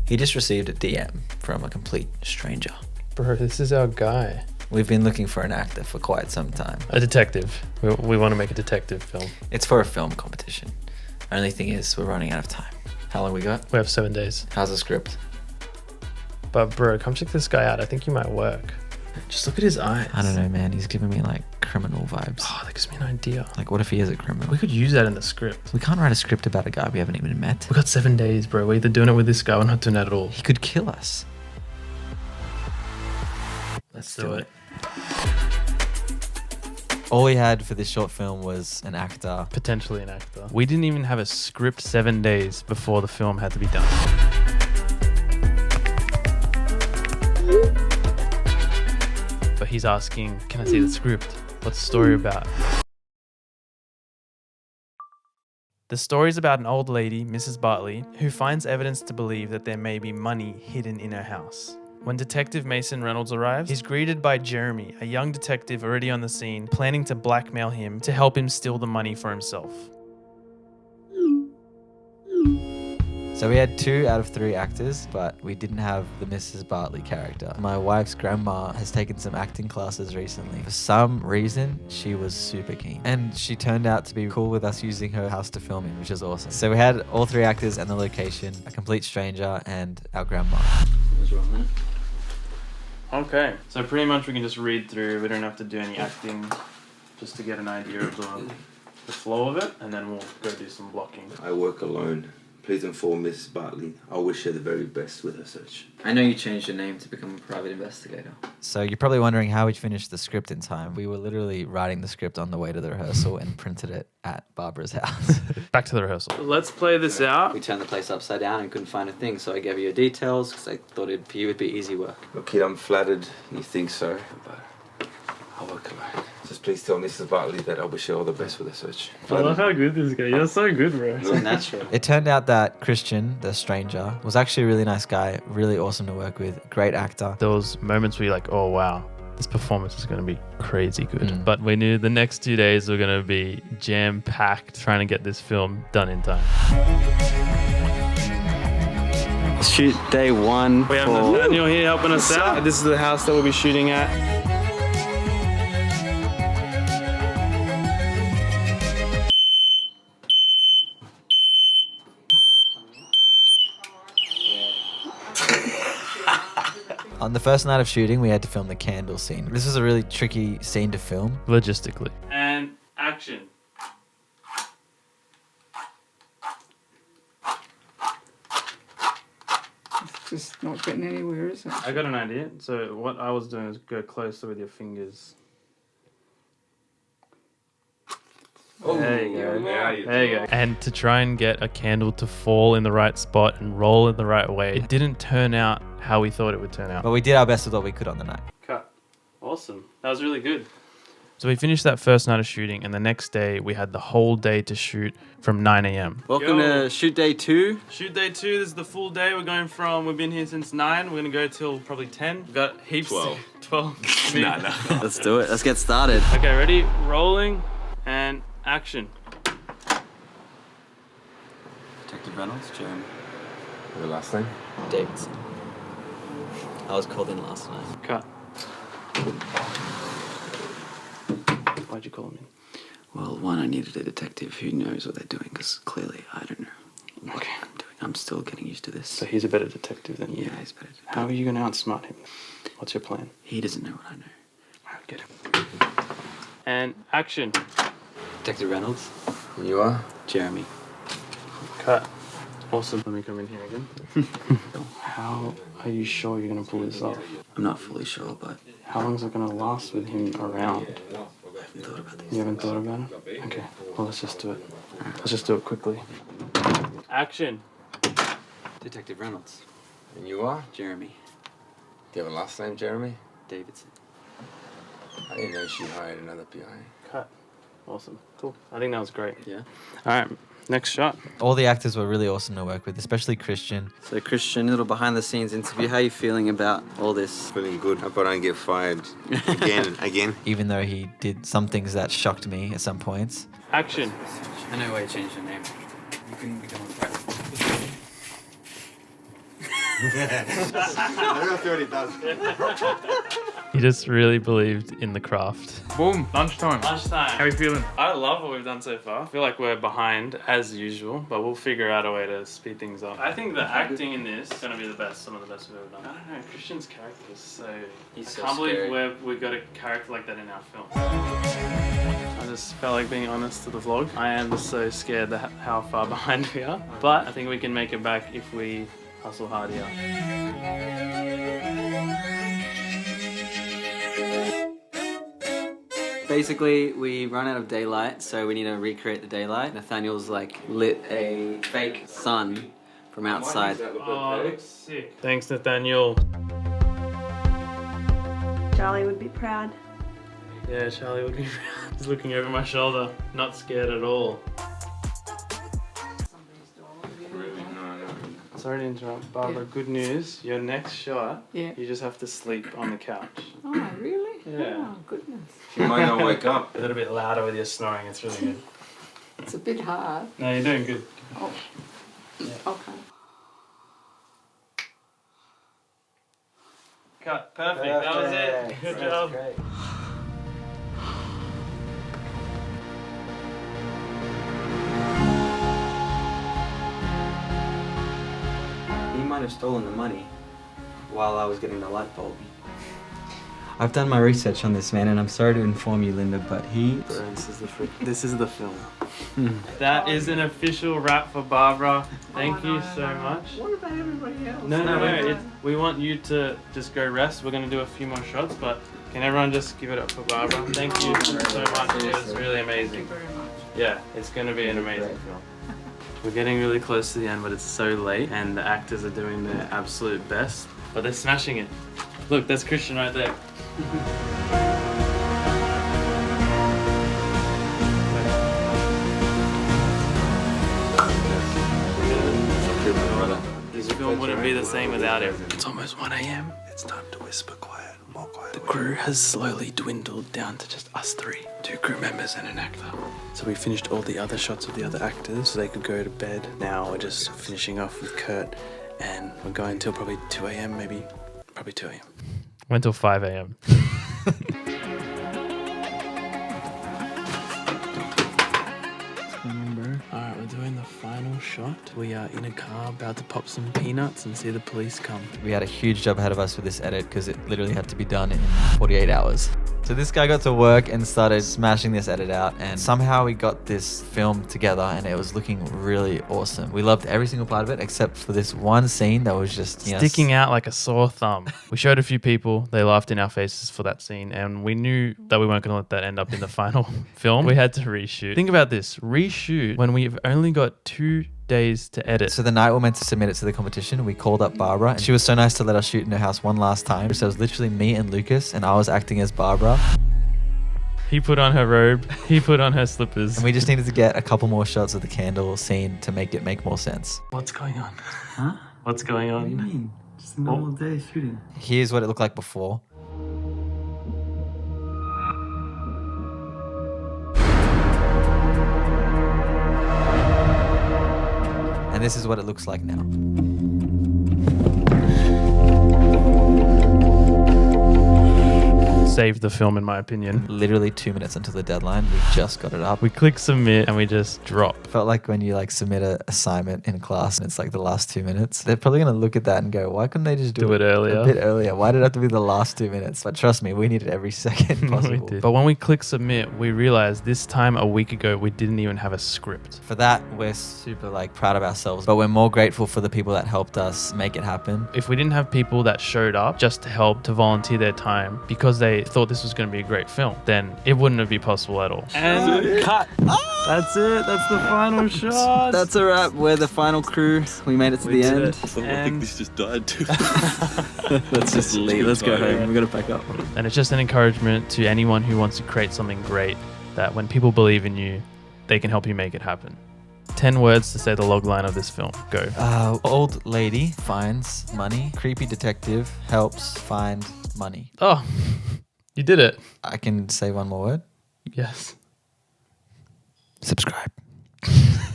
He just received a DM from a complete stranger. Bro, this is our guy. We've been looking for an actor for quite some time. A detective. We want to make a detective film. It's for a film competition. Only thing is, we're running out of time. How long we got? We have 7 days. How's the script? But bro, come check this guy out. I think he might work. Just look at his eyes. I don't know, man. He's giving me like criminal vibes. Oh, that gives me an idea. Like, what if he is a criminal? We could use that in the script. We can't write a script about a guy we haven't even met. We got 7 days, bro. We're either doing it with this guy or not doing it at all. He could kill us. Let's do it. All we had for this short film was an actor. Potentially an actor. We didn't even have a script 7 days before the film had to be done. But he's asking, can I see the script? What's the story about? The story's about an old lady, Mrs. Bartley, who finds evidence to believe that there may be money hidden in her house. When Detective Mason Reynolds arrives, he's greeted by Jeremy, a young detective already on the scene, planning to blackmail him to help him steal the money for himself. So we had 2 out of 3 actors, but we didn't have the Mrs. Bartley character. My wife's grandma has taken some acting classes recently. For some reason, she was super keen. And she turned out to be cool with us using her house to film in, which is awesome. So we had all 3 actors and the location, a complete stranger, and our grandma. What's wrong with it? Okay, so pretty much we can just read through. We don't have to do any acting, just to get an idea of the flow of it, and then we'll go do some blocking. I work alone. Please inform Mrs. Bartley. I wish her the very best with her search. I know you changed your name to become a private investigator. So you're probably wondering how we finished the script in time. We were literally writing the script on the way to the rehearsal and printed it at Barbara's house. Back to the rehearsal. Let's play this out. We turned the place upside down and couldn't find a thing, so I gave you your details because I thought for you it'd be easy work. Look, kid, I'm flattered you think so, but I work alone. Just please tell Mrs. Bartley that I wish her all the best with her search. I love how good this guy. You're so good, bro. It's natural. It turned out that Cristian, the stranger, was actually a really nice guy, really awesome to work with, great actor. There was moments where you're like, oh wow, this performance is going to be crazy good. But we knew the next 2 days were going to be jam-packed trying to get this film done in time. Shoot day 1. We have Nathaniel here helping us out. This is the house that we'll be shooting at. On the first night of shooting, we had to film the candle scene. This was a really tricky scene to film. Logistically. And action. It's just not getting anywhere, is it? I got an idea. So what I was doing is go closer with your fingers. There you go. There you go. And to try and get a candle to fall in the right spot and roll in the right way, it didn't turn out how we thought it would turn out. But we did our best with what we could on the night. Cut. Awesome. That was really good. So we finished that first night of shooting, and the next day we had the whole day to shoot from 9 a.m. Welcome to shoot day 2. Shoot day 2. This is the full day. We've been here since 9. We're going to go till probably 10. We've got heaps. 12. No. Let's do it. Let's get started. Okay, ready? Rolling and action. Detective Reynolds, Jeremy. Your last name? Davidson. I was called in last night. Cut. Why'd you call me? Well, one, I needed a detective who knows what they're doing, because clearly I don't know what I'm doing. I'm still getting used to this. So he's a better detective than you? Yeah, he's better. How are you going to outsmart him? What's your plan? He doesn't know what I know. Alright, get him. And action. Detective Reynolds, And you are? Jeremy. Cut. Awesome. Let me come in here again. How are you sure you're going to pull this off? I'm not fully sure, but How long is it going to last with him around? I haven't thought about this. You haven't thought about it? Okay, well, let's just do it. Let's just do it quickly. Action. Detective Reynolds, And you are? Jeremy. Do you have a last name, Jeremy? Davidson. I didn't know she hired another PI. Cut. Awesome. Cool. I think that was great. Yeah. All right, next shot. All the actors were really awesome to work with, especially Cristian. So Cristian, a little behind the scenes interview. How are you feeling about all this? Feeling good. Hope I don't get fired again. Even though he did some things that shocked me at some points. Action. I know why you changed your name. You couldn't become a private. He just really believed in the craft. Boom, lunchtime. Lunchtime. How are you feeling? I love what we've done so far. I feel like we're behind as usual, but we'll figure out a way to speed things up. I think the acting in this is going to be the best, some of the best we've ever done. I don't know, Cristian's character is so... He's I so can't scary. believe we've got a character like that in our film. I just felt like being honest to the vlog. I am so scared that how far behind we are, but I think we can make it back if we hustle hard here. Basically, we run out of daylight, so we need to recreate the daylight. Nathaniel's like lit a fake sun from outside. Oh, it looks sick. Thanks, Nathaniel. Charlie would be proud. Yeah, Charlie would be proud. He's looking over my shoulder, not scared at all. Really? No. Sorry to interrupt, Barbara. Good news. Your next shot, Yeah. you just have to sleep on the couch. Oh, really? Yeah. Oh, goodness. She might not wake up. A little bit louder with your snoring. It's really good. It's a bit hard. No, you're doing good. Oh. Okay. Cut. Perfect. That was it. Good job. He might have stolen the money while I was getting the light bulb. I've done my research on this man, and I'm sorry to inform you, Linda, but This is the film. That is an official wrap for Barbara. Thank you so much. What about everybody else? No. We want you to just go rest. We're going to do a few more shots, but can everyone just give it up for Barbara? Thank you so much. It was really amazing. Thank you very much. Yeah, it's going to be an amazing film. We're getting really close to the end, but it's so late, and the actors are doing their absolute best, but they're smashing it. Look, that's Cristian right there. This film wouldn't be the same without him. It's almost 1 a.m. It's time to whisper quiet, more quiet. The crew has slowly dwindled down to just us three. 2 crew members and an actor. So we finished all the other shots of the other actors so they could go to bed. Now we're just finishing off with Kurt, and we're going till probably 2 a.m. Probably 2 a.m. Went till 5 a.m. Alright, we're doing the final shot. We are in a car about to pop some peanuts and see the police come. We had a huge job ahead of us with this edit because it literally had to be done in 48 hours. So this guy got to work and started smashing this edit out, and somehow we got this film together and it was looking really awesome. We loved every single part of it except for this one scene that was just sticking out like a sore thumb. We showed a few people, they laughed in our faces for that scene, and we knew that we weren't going to let that end up in the final film. We had to reshoot. Think about this, reshoot when we've only got 2 days to edit. So the night we're meant to submit it to the competition, we called up Barbara, and she was so nice to let us shoot in her house one last time. So it was literally me and Lucas, and I was acting as Barbara. He put on her robe, he put on her slippers. And we just needed to get a couple more shots of the candle scene to make it make more sense. What's going on? Huh? What's going on? What do you mean? Just a normal day shooting. Here's what it looked like before. And this is what it looks like now. Saved the film, in my opinion. Literally 2 minutes until the deadline, we just got it up. We click submit and we just drop. Felt like when you like submit an assignment in class and it's like the last 2 minutes, they're probably going to look at that and go, why couldn't they just do it earlier? A bit earlier? Why did it have to be the last 2 minutes? But trust me, we needed every second possible. We did. But when we click submit, we realized this time a week ago, we didn't even have a script. For that, we're super like proud of ourselves, but we're more grateful for the people that helped us make it happen. If we didn't have people that showed up just to help, to volunteer their time because they thought this was going to be a great film, then it wouldn't have been possible at all. And cut. That's it. That's the final shot. That's a wrap. We're the final crew. We made it to the end. I think this just died too. Let's just leave. Let's go home. We're going to pack up. And it's just an encouragement to anyone who wants to create something great, that when people believe in you, they can help you make it happen. 10 words to say the log line of this film. Go. Old lady finds money. Creepy detective helps find money. Oh, you did it. I can say one more word. Yes. Subscribe.